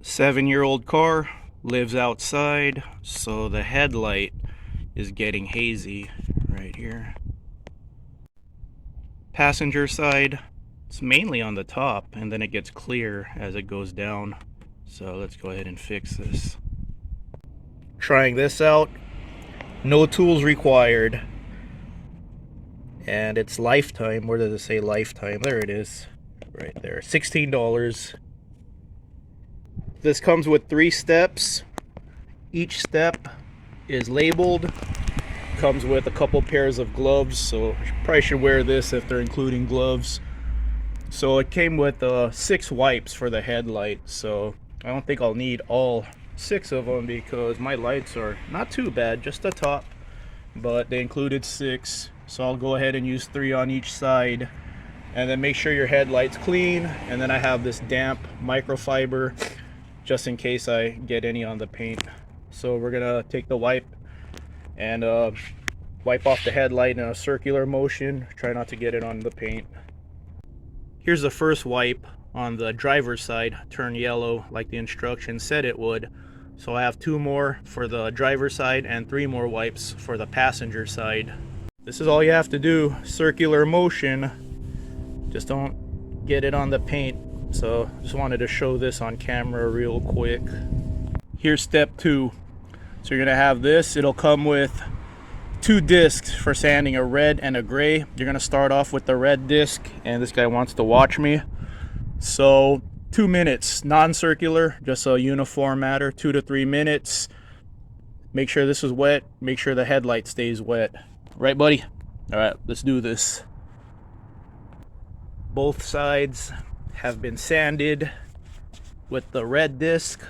7-year-old car, lives outside, so the headlight is getting hazy right here. Passenger side, it's mainly on the top, and then it gets clear as it goes down. So let's go ahead and fix this. Trying this out, no tools required, and it's lifetime. Where does it say lifetime? There it is, right there, $16. This comes with 3 steps. Each step is labeled. Comes with a couple pairs of gloves, so you probably should wear this if they're including gloves. So it came with 6 wipes for the headlight, so I don't think I'll need all 6 of them because my lights are not too bad, just the top, but they included 6, so I'll go ahead and use 3 on each side. And then make sure your headlight's clean, and then I have this damp microfiber just in case I get any on the paint. So we're gonna take the wipe and wipe off the headlight in a circular motion. Try not to get it on the paint. Here's the first wipe on the driver's side, turn yellow like the instructions said it would. So I have 2 more for the driver's side and 3 more wipes for the passenger side. This is all you have to do, circular motion. Just don't get it on the paint. So just wanted to show this on camera real quick. Here's step 2. So you're gonna have this. It'll come with 2 discs for sanding, a red and a gray. You're gonna start off with the red disc, and this guy wants to watch me. So 2 minutes, non-circular, just a uniform matter, 2 to 3 minutes. Make sure this is wet. Make sure the headlight stays wet. Right, buddy? All right, let's do this. Both sides have been sanded with the red disc.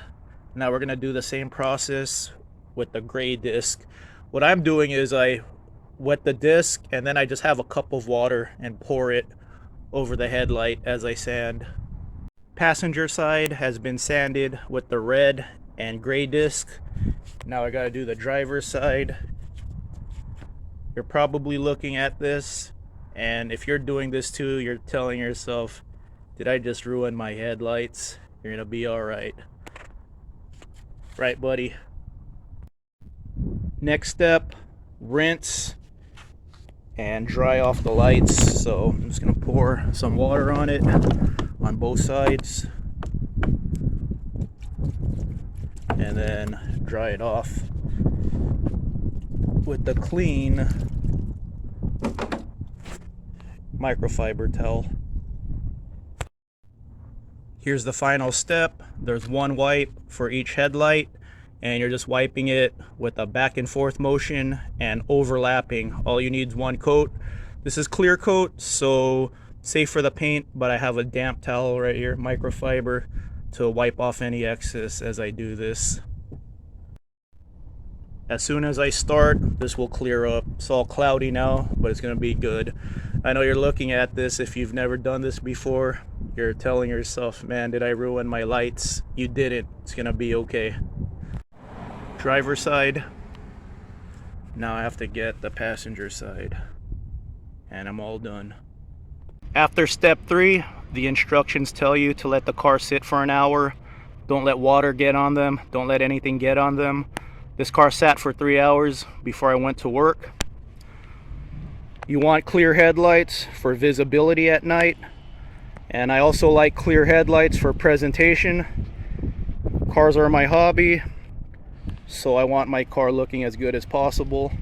Now we're gonna do the same process with the gray disc. What I'm doing is I wet the disc and then I just have a cup of water and pour it over the headlight as I sand. Passenger side has been sanded with the red and gray disc. Now I gotta do the driver's side. You're probably looking at this, and if you're doing this too, you're telling yourself, did I just ruin my headlights? You're gonna be all right. Right, buddy? Next step, rinse and dry off the lights. So I'm just gonna pour some water on it on both sides and then dry it off with the clean microfiber towel. Here's the final step. There's 1 wipe for each headlight, and you're just wiping it with a back and forth motion and overlapping. All you need is 1 coat. This is clear coat, so safe for the paint, but I have a damp towel right here, microfiber, to wipe off any excess as I do this. As soon as I start, this will clear up. It's all cloudy now, but it's gonna be good. I know you're looking at this, if you've never done this before, you're telling yourself, man, did I ruin my lights? You didn't. It's gonna be okay. Driver side. Now I have to get the passenger side. And I'm all done. After step 3, the instructions tell you to let the car sit for an hour. Don't let water get on them. Don't let anything get on them. This car sat for 3 hours before I went to work. You want clear headlights for visibility at night. And I also like clear headlights for presentation. Cars are my hobby, so I want my car looking as good as possible.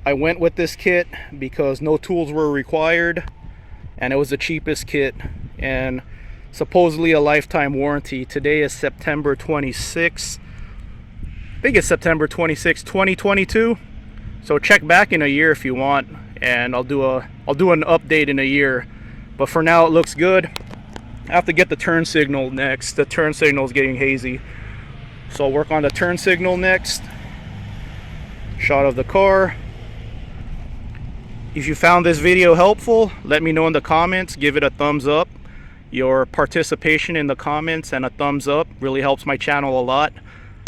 I went with this kit because no tools were required, and it was the cheapest kit, and supposedly a lifetime warranty. Today is September 26th. I think it's September 26, 2022. So check back in a year if you want, and I'll do an update in a year. But for now, it looks good. I have to get the turn signal next. The turn signal is getting hazy, so I'll work on the turn signal next. Shot of the car. If you found this video helpful, let me know in the comments. Give it a thumbs up. Your participation in the comments and a thumbs up really helps my channel a lot.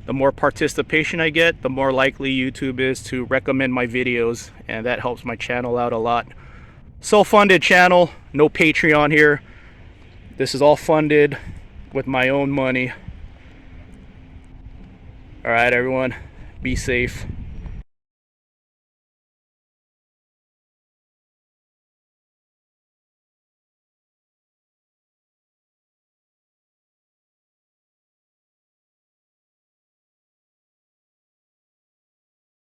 The more participation I get, the more likely YouTube is to recommend my videos, and that helps my channel out a lot. Self-funded channel, no Patreon here. This is all funded with my own money. All right, everyone, be safe.